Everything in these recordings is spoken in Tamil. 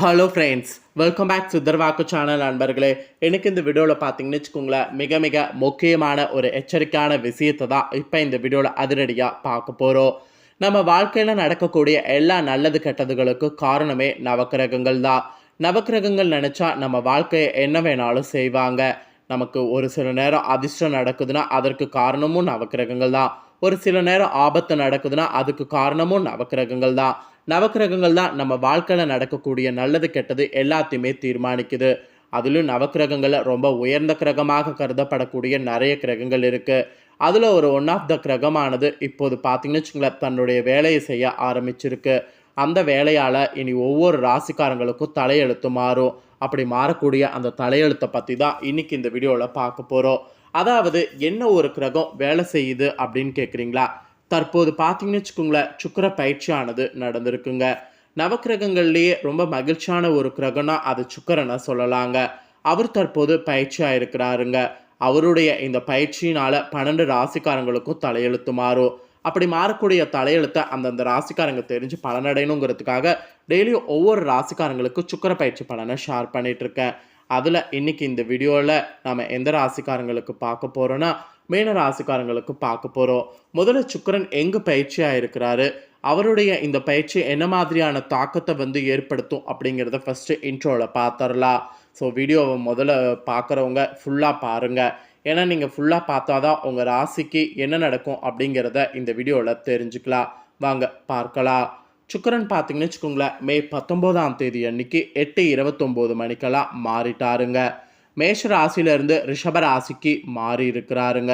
Hello friends, welcome back Siddharvakku channel நண்பர்களே. எனக்கு இந்த வீடியோவில் பார்த்தீங்கன்னு வச்சுக்கோங்களேன், மிக மிக முக்கியமான ஒரு எச்சரிக்கையான விஷயத்தை தான் இப்போ இந்த வீடியோவில் அதிரடியாக பார்க்க போகிறோம். நம்ம வாழ்க்கையில் நடக்கக்கூடிய எல்லா நல்லது கெட்டதுகளுக்கு காரணமே நவக்கிரகங்கள் தான். நவக்கிரகங்கள் நினச்சா நம்ம வாழ்க்கையை என்ன வேணாலும் செய்வாங்க. நமக்கு ஒரு சில நேரம் அதிர்ஷ்டம் நடக்குதுன்னா அதற்கு காரணமும் நவக்கிரகங்கள் தான். ஒரு சில நேரம் ஆபத்து நடக்குதுன்னா அதுக்கு காரணமும் நவக்கிரகங்கள் தான். நவக்கிரகங்கள் தான் நம்ம வாழ்க்கையில் நடக்கக்கூடிய நல்லது கெட்டது எல்லாத்தையுமே தீர்மானிக்குது. அதிலும் நவக்கிரகங்களில் ரொம்ப உயர்ந்த கிரகமாக கருதப்படக்கூடிய நிறைய கிரகங்கள் இருக்குது. அதில் ஒரு ஒன் ஆஃப் த கிரகமானது இப்போது பார்த்தீங்கன்னு வச்சுங்களேன், தன்னுடைய வேலையை செய்ய ஆரம்பிச்சிருக்கு. அந்த வேலையால் இனி ஒவ்வொரு ராசிக்காரங்களுக்கும் தலையெழுத்து மாறும். அப்படி மாறக்கூடிய அந்த தலையெழுத்தை பற்றி தான் இன்றைக்கி இந்த வீடியோவில் பார்க்க போகிறோம். அதாவது என்ன ஒரு கிரகம் வேலை செய்யுது அப்படின்னு கேட்குறீங்களா? தற்போது பார்த்தீங்கன்னு வச்சுக்கோங்களேன், சுக்கிர பயிற்சியானது நடந்திருக்குங்க. நவக்கிரகங்கள்லேயே ரொம்ப மகிழ்ச்சியான ஒரு கிரகம்னா அது சுக்கிரனை சொல்லலாங்க. அவர் தற்போது பயிற்சியாக இருக்கிறாருங்க. அவருடைய இந்த பயிற்சியினால் 12 ராசிக்காரங்களுக்கும் தலையெழுத்து மாறும். அப்படி மாறக்கூடிய தலையெழுத்தை அந்தந்த ராசிக்காரங்க தெரிஞ்சு பலனடையணுங்கிறதுக்காக டெய்லியும் ஒவ்வொரு ராசிக்காரங்களுக்கும் சுக்கிர பயிற்சி பலனை ஷேர் பண்ணிகிட்ருக்கேன். அதில் இன்றைக்கி இந்த வீடியோவில் நம்ம எந்த ராசிக்காரங்களுக்கு பார்க்க போகிறோன்னா, மீன ராசிக்காரங்களுக்கு பார்க்க போகிறோம். முதல்ல சுக்கிரன் எங்கே பயிற்சியாக இருக்கிறாரு, அவருடைய இந்த பயிற்சி என்ன மாதிரியான தாக்கத்தை ஏற்படுத்தும் அப்படிங்கிறத ஃபஸ்ட்டு இன்ட்ரோவில் பார்த்துடலாம். ஸோ வீடியோவை முதல்ல பார்க்குறவங்க ஃபுல்லாக பாருங்கள். ஏன்னா நீங்கள் ஃபுல்லாக பார்த்தா தான் உங்கள் ராசிக்கு என்ன நடக்கும் அப்படிங்கிறத இந்த வீடியோவில் தெரிஞ்சுக்கலாம். வாங்க பார்க்கலாம். சுக்கிரன் பார்த்தீங்கன்னு வச்சுக்கோங்களேன், மே 19ஆம் தேதி அன்னைக்கு 8:29 மணிக்கெல்லாம் மாறிட்டாருங்க. மேஷ ராசியிலிருந்து ரிஷப ராசிக்கு மாறி இருக்கிறாருங்க.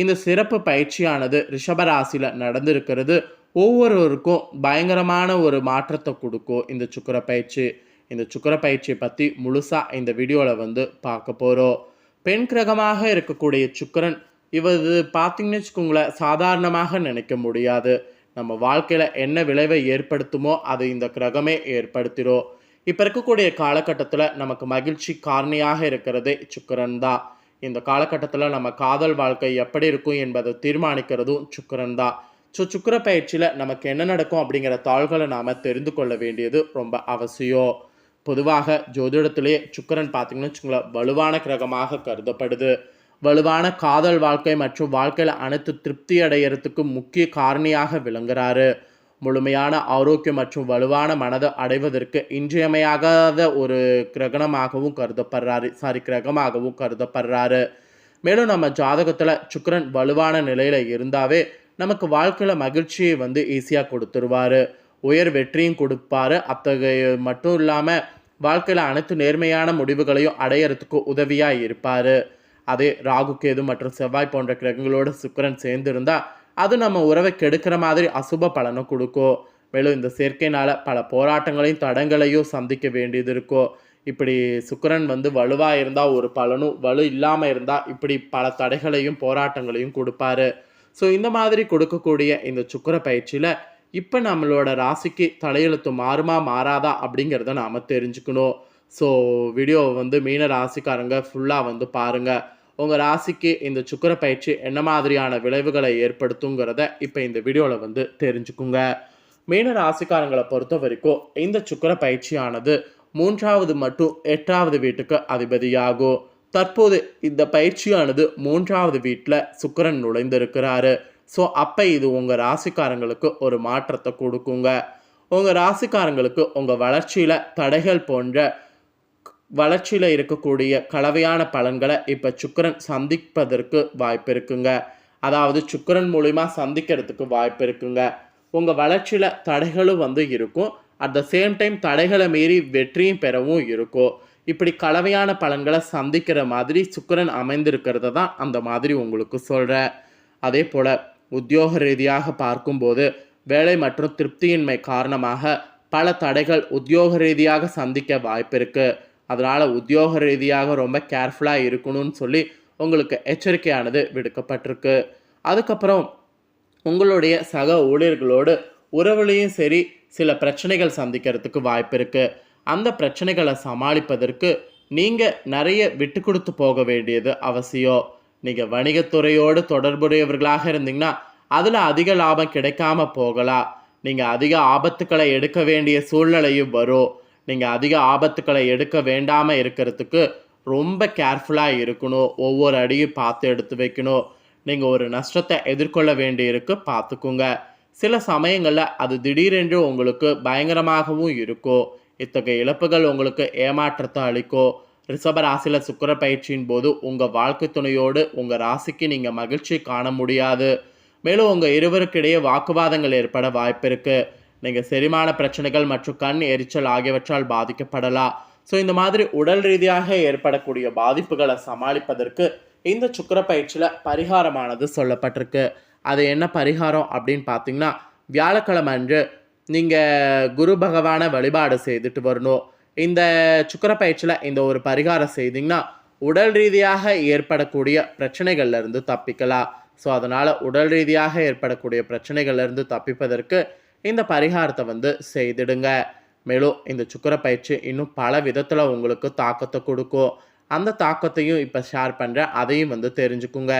இந்த சிறப்பு பயிற்சியானது ரிஷப ராசியில் நடந்திருக்கிறது ஒவ்வொருவருக்கும் பயங்கரமான ஒரு மாற்றத்தை கொடுக்கும். இந்த சுக்கிர பயிற்சி, இந்த சுக்கிர பயிற்சியை பற்றி முழுசாக இந்த வீடியோவில் பார்க்க போகிறோம். பெண் கிரகமாக இருக்கக்கூடிய சுக்கிரன் இவது பார்த்தீங்கன்னு வச்சுக்கோங்களேன், சாதாரணமாக நினைக்க முடியாது. நம்ம வாழ்க்கையில் என்ன விளைவை ஏற்படுத்துமோ அது இந்த கிரகமே ஏற்படுத்திடும். இப்போ இருக்கக்கூடிய காலகட்டத்தில் நமக்கு மகிழ்ச்சி காரணியாக இருக்கிறதே சுக்கிரன் தான். இந்த காலகட்டத்தில் நம்ம காதல் வாழ்க்கை எப்படி இருக்கும் என்பதை தீர்மானிக்கிறதும் சுக்கிரன் தான். ஸோ சுக்கிர பயிற்சியில் நமக்கு என்ன நடக்கும் அப்படிங்கிற தாள்களை நாம் தெரிந்து கொள்ள வேண்டியது ரொம்ப அவசியம். பொதுவாக ஜோதிடத்திலே சுக்கிரன் பார்த்திங்கன்னு வச்சுங்களேன், வலுவான கிரகமாக கருதப்படுது. வலுவான காதல் வாழ்க்கை மற்றும் வாழ்க்கையில் அனைத்து திருப்தி அடையிறதுக்கு முக்கிய காரணியாக விளங்குறாரு. முழுமையான ஆரோக்கியம் மற்றும் வலுவான மனதை அடைவதற்கு இன்றியமையாகாத ஒரு கிரகமாகவும் கருதப்படுறாரு. மேலும் நம்ம ஜாதகத்தில் சுக்கிரன் வலுவான நிலையில் இருந்தாவே நமக்கு வாழ்க்கையில் மகிழ்ச்சியை ஈஸியாக கொடுத்துருவார். உயர் வெற்றியும் கொடுப்பாரு. அத்தகைய மட்டும் இல்லாமல் வாழ்க்கையில் அனைத்து நேர்மையான முடிவுகளையும் அடையிறதுக்கு உதவியாக இருப்பார். அதே ராகு கேது மற்றும் செவ்வாய் போன்ற கிரகங்களோடு சுக்கிரன் சேர்ந்திருந்தால் அது நம்ம உறவை கெடுக்கிற மாதிரி அசுப பலனை கொடுக்கும். மேலும் இந்த சேர்க்கையினால் பல போராட்டங்களையும் தடங்களையும் சந்திக்க வேண்டியது இருக்கும். இப்படி சுக்கிரன் வலுவாக இருந்தால் ஒரு பலனும், வலு இல்லாமல் இருந்தால் இப்படி பல தடைகளையும் போராட்டங்களையும் கொடுப்பாரு. ஸோ இந்த மாதிரி கொடுக்கக்கூடிய இந்த சுக்கிர பயிற்சியில் இப்போ நம்மளோட ராசிக்கு தலையெழுத்து மாறுமா மாறாதா அப்படிங்கிறத நாம் தெரிஞ்சுக்கணும். ஸோ வீடியோவை மீன ராசிக்காரங்க ஃபுல்லாக பாருங்கள். உங்கள் ராசிக்கு இந்த சுக்கிர பயிற்சி என்ன மாதிரியான விளைவுகளை ஏற்படுத்துங்கிறத இப்போ இந்த வீடியோவில் தெரிஞ்சுக்குங்க. மீன ராசிக்காரங்களை பொறுத்த வரைக்கும் இந்த சுக்கிர பயிற்சியானது 3வது மற்றும் 8வது வீட்டுக்கு அதிபதியாகும். தற்போது இந்த பயிற்சியானது 3வது வீட்டில் சுக்கிரன் நுழைந்திருக்கிறாரு. ஸோ அப்போ இது உங்கள் ராசிக்காரங்களுக்கு ஒரு மாற்றத்தை கொடுக்குங்க. உங்கள் ராசிக்காரங்களுக்கு உங்கள் வளர்ச்சியில் தடைகள் போன்ற வளர்ச்சியில் இருக்கக்கூடிய கலவையான பலன்களை இப்போ சுக்கிரன் சந்திப்பதற்கு வாய்ப்பு இருக்குங்க. அதாவது சுக்கிரன் மூலிமா சந்திக்கிறதுக்கு வாய்ப்பு இருக்குங்க. உங்கள் வளர்ச்சியில் தடைகளும் இருக்கும். அட் த சேம் டைம் தடைகளை மீறி வெற்றியும் பெறவும் இருக்கும். இப்படி கலவையான பலன்களை சந்திக்கிற மாதிரி சுக்கிரன் அமைந்திருக்கிறத தான் அந்த மாதிரி உங்களுக்கு சொல்கிறேன். அதே போல் உத்தியோக ரீதியாக பார்க்கும்போது வேலை மற்றும் திருப்தியின்மை காரணமாக பல தடைகள் உத்தியோக ரீதியாக சந்திக்க வாய்ப்பு இருக்குது. அதனால் உத்தியோக ரீதியாக ரொம்ப கேர்ஃபுல்லாக இருக்கணும்னு சொல்லி உங்களுக்கு எச்சரிக்கையானது விடுக்கப்பட்டிருக்கு. அதுக்கப்புறம் உங்களுடைய சக ஊழியர்களோடு உறவுலையும் சரி சில பிரச்சனைகள் சந்திக்கிறதுக்கு வாய்ப்பு இருக்குது. அந்த பிரச்சனைகளை சமாளிப்பதற்கு நீங்கள் நிறைய விட்டு கொடுத்து போக வேண்டியது அவசியம். நீங்கள் வணிகத்துறையோடு தொடர்புடையவர்களாக இருந்தீங்கன்னா அதில் அதிக லாபம் கிடைக்காம போகலாம். நீங்கள் அதிக ஆபத்துக்களை எடுக்க வேண்டிய சூழ்நிலையும் வரும். நீங்கள் அதிக ஆபத்துக்களை எடுக்க வேண்டாமல் இருக்கிறதுக்கு ரொம்ப கேர்ஃபுல்லாக இருக்கணும். ஒவ்வொரு அடியும் பார்த்து எடுத்து வைக்கணும். நீங்கள் ஒரு நஷ்டத்தை எதிர்கொள்ள வேண்டியிருக்கு, பார்த்துக்குங்க. சில சமயங்களில் அது திடீரென்று உங்களுக்கு பயங்கரமாகவும் இருக்கும். இத்தகைய இழப்புகள் உங்களுக்கு ஏமாற்றத்தை அளிக்கும். ரிஷப ராசியில் சுக்கிர பயிற்சியின் போது உங்கள் வாழ்க்கை துணையோடு உங்கள் ராசிக்கு நீங்கள் மகிழ்ச்சி காண முடியாது. மேலும் உங்கள் இருவருக்கிடையே வாக்குவாதங்கள் ஏற்பட வாய்ப்பு இருக்குது. நீங்கள் செரிமான பிரச்சனைகள் மற்றும் கண் எரிச்சல் ஆகியவற்றால் பாதிக்கப்படலாம். ஸோ இந்த மாதிரி உடல் ரீதியாக ஏற்படக்கூடிய பாதிப்புகளை சமாளிப்பதற்கு இந்த சுக்கிர பயிற்சியில் பரிகாரமானது சொல்லப்பட்டிருக்கு. அது என்ன பரிகாரம் அப்படின்னு பார்த்தீங்கன்னா, வியாழக்கிழமை அன்று நீங்கள் குரு பகவானை வழிபாடு செய்துட்டு வரணும். இந்த சுக்கிர பயிற்சியில் இந்த ஒரு பரிகாரம் செய்திங்கன்னா உடல் ரீதியாக ஏற்படக்கூடிய பிரச்சனைகள்லேருந்து தப்பிக்கலாம். ஸோ அதனால் உடல் ரீதியாக ஏற்படக்கூடிய பிரச்சனைகள்லேருந்து தப்பிப்பதற்கு இந்த பரிகாரத்தை செய்திடுங்க. மேலும் இந்த சுக்கிர பயிற்சி இன்னும் பல விதத்தில் உங்களுக்கு தாக்கத்தை கொடுக்கும். அந்த தாக்கத்தையும் இப்போ ஷேர் பண்ணுறேன், அதையும் தெரிஞ்சுக்குங்க.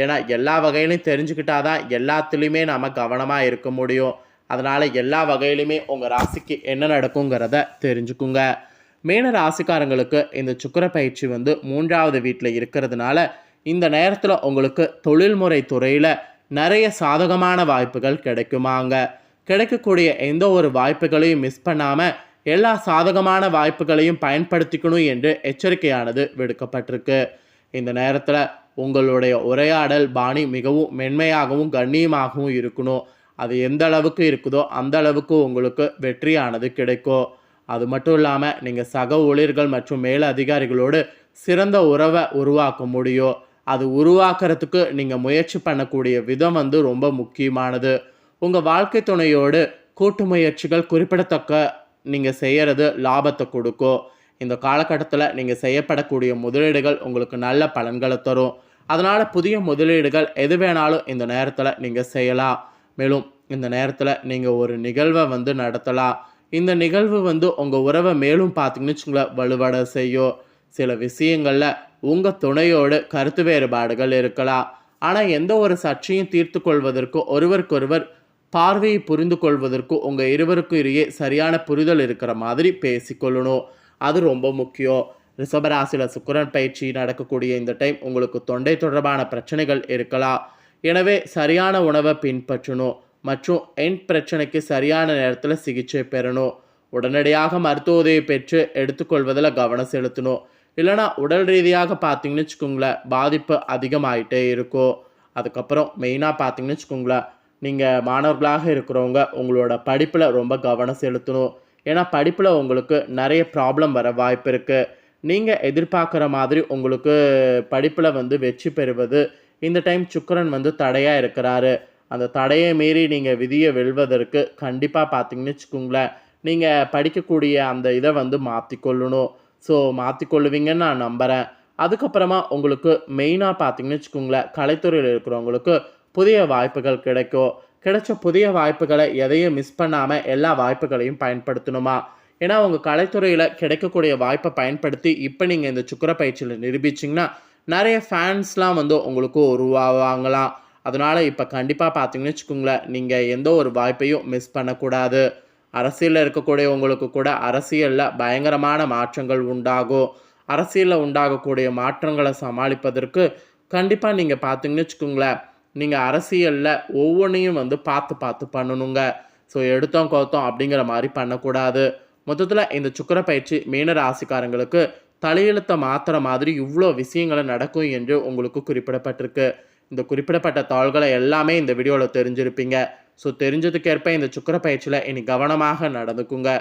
ஏன்னா எல்லா வகையிலையும் தெரிஞ்சுக்கிட்டாதான் எல்லாத்துலேயுமே நாம் கவனமாக இருக்க முடியும். அதனால் எல்லா வகையிலுமே உங்கள் ராசிக்கு என்ன நடக்குங்கிறத தெரிஞ்சுக்குங்க. மீன ராசிக்காரங்களுக்கு இந்த சுக்கிர பயிற்சி 3வது வீட்டில் இருக்கிறதுனால இந்த நேரத்தில் உங்களுக்கு தொழில்முறை துறையில் நிறைய சாதகமான வாய்ப்புகள் கிடைக்குமாங்க. கிடைக்கக்கூடிய எந்த ஒரு வாய்ப்புகளையும் மிஸ் பண்ணாமல் எல்லா சாதகமான வாய்ப்புகளையும் பயன்படுத்திக்கணும் என்று எச்சரிக்கையானது விடுக்கப்பட்டிருக்கு. இந்த நேரத்தில் உங்களுடைய உரையாடல் பாணி மிகவும் மென்மையாகவும் கண்ணியமாகவும் இருக்கணும். அது எந்த அளவுக்கு இருக்குதோ அந்த அளவுக்கு உங்களுக்கு வெற்றியானது கிடைக்கும். அது மட்டும் இல்லாமல் நீங்கள் சக ஊழியர்கள் மற்றும் மேல அதிகாரிகளோடு சிறந்த உறவை உருவாக்க முடியும். அது உருவாக்குறதுக்கு நீங்கள் முயற்சி பண்ணக்கூடிய விதம் ரொம்ப முக்கியமானது. உங்கள் வாழ்க்கை துணையோடு கூட்டு முயற்சிகள் குறிப்பிடத்தக்க நீங்கள் செய்கிறது லாபத்தை கொடுக்கும். இந்த காலகட்டத்தில் நீங்கள் செய்யப்படக்கூடிய முதலீடுகள் உங்களுக்கு நல்ல பலன்களை தரும். அதனால் புதிய முதலீடுகள் எது வேணாலும் இந்த நேரத்தில் நீங்கள் செய்யலாம். மேலும் இந்த நேரத்தில் நீங்கள் ஒரு நிகழ்வை நடத்தலாம். இந்த நிகழ்வு உங்கள் உறவை மேலும் பார்த்தீங்கன்னு வச்சுங்களேன் வலுவட செய்யும். சில விஷயங்களில் உங்கள் துணையோடு கருத்து வேறுபாடுகள் இருக்கலாம். ஆனால் எந்த ஒரு சர்ச்சையும் தீர்த்து கொள்வதற்கும் ஒருவருக்கொருவர் பார்வையை புரிந்து கொள்வதற்கும் உங்கள் இருவருக்கும் இடையே சரியான புரிதல் இருக்கிற மாதிரி பேசிக்கொள்ளணும். அது ரொம்ப முக்கியம். ரிஷபராசியில் சுக்கிரன் பயிற்சி நடக்கக்கூடிய இந்த டைம் உங்களுக்கு தொண்டை தொடர்பான பிரச்சனைகள் இருக்கலாம். எனவே சரியான உணவை பின்பற்றணும் மற்றும் எண் பிரச்சனைக்கு சரியான நேரத்தில் சிகிச்சை பெறணும். உடனடியாக மருத்துவ உதவி பெற்று எடுத்துக்கொள்வதில் கவனம் செலுத்தணும். இல்லைனா உடல் ரீதியாக பார்த்தீங்கன்னு வச்சுக்கோங்களேன் பாதிப்பு அதிகமாகிட்டே இருக்கும். அதுக்கப்புறம் மெயினாக பார்த்தீங்கன்னு வச்சுக்கோங்களேன், நீங்கள் மாணவர்களாக இருக்கிறவங்க உங்களோட படிப்பில் ரொம்ப கவனம் செலுத்தணும். ஏன்னா படிப்பில் உங்களுக்கு நிறைய ப்ராப்ளம் வர வாய்ப்பு இருக்குது. நீங்கள் எதிர்பார்க்குற மாதிரி உங்களுக்கு படிப்பில் வெற்றி பெறுவது இந்த டைம் சுக்கிரன் தடையாக இருக்கிறாரு. அந்த தடையை மீறி நீங்கள் விதியை வெல்வதற்கு கண்டிப்பாக பார்த்தீங்கன்னு வச்சுக்கோங்களேன், நீங்கள் படிக்கக்கூடிய அந்த இதை மாற்றிக்கொள்ளணும். ஸோ மாற்றிக்கொள்ளுவீங்கன்னு நான் நம்புகிறேன். அதுக்கப்புறமா உங்களுக்கு மெயினாக பார்த்தீங்கன்னு வச்சுக்கோங்களேன், கலைத்துறையில் இருக்கிறவங்களுக்கு புதிய வாய்ப்புகள் கிடைக்கும். கிடைச்ச புதிய வாய்ப்புகளை எதையும் மிஸ் பண்ணாமல் எல்லா வாய்ப்புகளையும் பயன்படுத்தணுமா. ஏன்னா உங்கள் கலைத்துறையில் கிடைக்கக்கூடிய வாய்ப்பை பயன்படுத்தி இப்போ நீங்கள் இந்த சுக்கிர பயிற்சியில் நிரூபிச்சிங்கன்னா நிறைய ஃபேன்ஸ்லாம் உங்களுக்கு உருவாவாங்களாம். அதனால் இப்போ கண்டிப்பாக பார்த்தீங்கன்னு வச்சுக்கோங்களேன், நீங்கள் எந்த ஒரு வாய்ப்பையும் மிஸ் பண்ணக்கூடாது. அரசியலில் இருக்கக்கூடியவங்களுக்கு கூட அரசியலில் பயங்கரமான மாற்றங்கள் உண்டாகும். அரசியலில் உண்டாகக்கூடிய மாற்றங்களை சமாளிப்பதற்கு கண்டிப்பாக நீங்கள் பார்த்தீங்கன்னு வச்சுக்கோங்களேன், நீங்கள் அரசியலில் ஒவ்வொன்றையும் பார்த்து பார்த்து பண்ணணுங்க. ஸோ எடுத்தோம் கவுத்தோம் அப்படிங்கிற மாதிரி பண்ணக்கூடாது. மொத்தத்தில் இந்த சுக்கிர பயிற்சி மீன ராசிக்காரங்களுக்கு தலையெழுத்தை மாற்றுற மாதிரி இவ்வளோ விஷயங்களை நடக்கும் என்று உங்களுக்கு குறிப்பிடப்பட்டிருக்கு. இந்த குறிப்பிடப்பட்ட தாள்களை எல்லாமே இந்த வீடியோவில் தெரிஞ்சிருப்பீங்க. ஸோ தெரிஞ்சதுக்கேற்ப இந்த சுக்கிர பயிற்சியில் இனி கவனமாக நடந்துக்குங்க.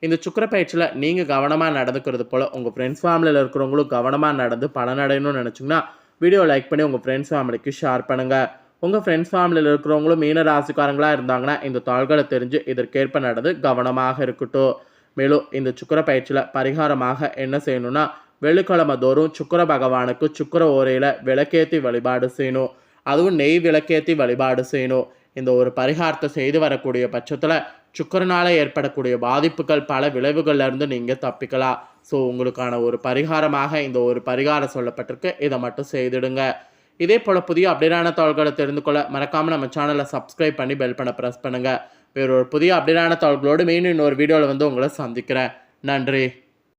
இந்த சுக்கிர பயிற்சியில் நீங்கள் கவனமாக நடந்துக்கிறது போல் உங்கள் ஃப்ரெண்ட்ஸ் ஃபேமிலியில் இருக்கிறவங்களும் கவனமாக நடந்து பலனடையணும்னு நினச்சிங்கன்னா வீடியோ லைக் பண்ணி உங்கள் ஃப்ரெண்ட்ஸ் ஃபேமிலிக்கு ஷேர் பண்ணுங்கள். உங்கள் ஃப்ரெண்ட்ஸ் ஃபேமிலியில் இருக்கிறவங்களும் மீன ராசிக்காரங்களாக இருந்தாங்கன்னா இந்த தாள்களை தெரிஞ்சு இதற்கேற்ப நடந்து கவனமாக இருக்கட்டும். மேலும் இந்த சுக்கிர பயிற்சியில் பரிகாரமாக என்ன செய்யணும்னா, வெள்ளிக்கிழமை தோறும் சுக்கிர பகவானுக்கு சுக்கிர ஓரையில் விளக்கேற்றி வழிபாடு செய்யணும். அதுவும் நெய் விளக்கேற்றி வழிபாடு செய்யணும். இந்த ஒரு பரிகாரத்தை செய்து வரக்கூடிய பட்சத்தில் சுக்கிரனால் ஏற்படக்கூடிய பாதிப்புகள் பல விளைவுகள்லேருந்து நீங்கள் தப்பிக்கலாம். ஸோ உங்களுக்கான ஒரு பரிகாரமாக இந்த ஒரு பரிகாரம் சொல்லப்பட்டிருக்கு. இதை மட்டும் செய்திடுங்க. இதே போல் புதிய அப்டேட்டான தகவல்களை தெரிந்து கொள்ள மறக்காமல் நம்ம சேனலை சப்ஸ்கிரைப் பண்ணி பெல் பண்ண ப்ரெஸ் பண்ணுங்கள். வேறு ஒரு புதிய அப்டேட்டான தகவல்களோடு மீண்டும் இன்னொரு வீடியோவில் உங்களை சந்திக்கிறேன். நன்றி.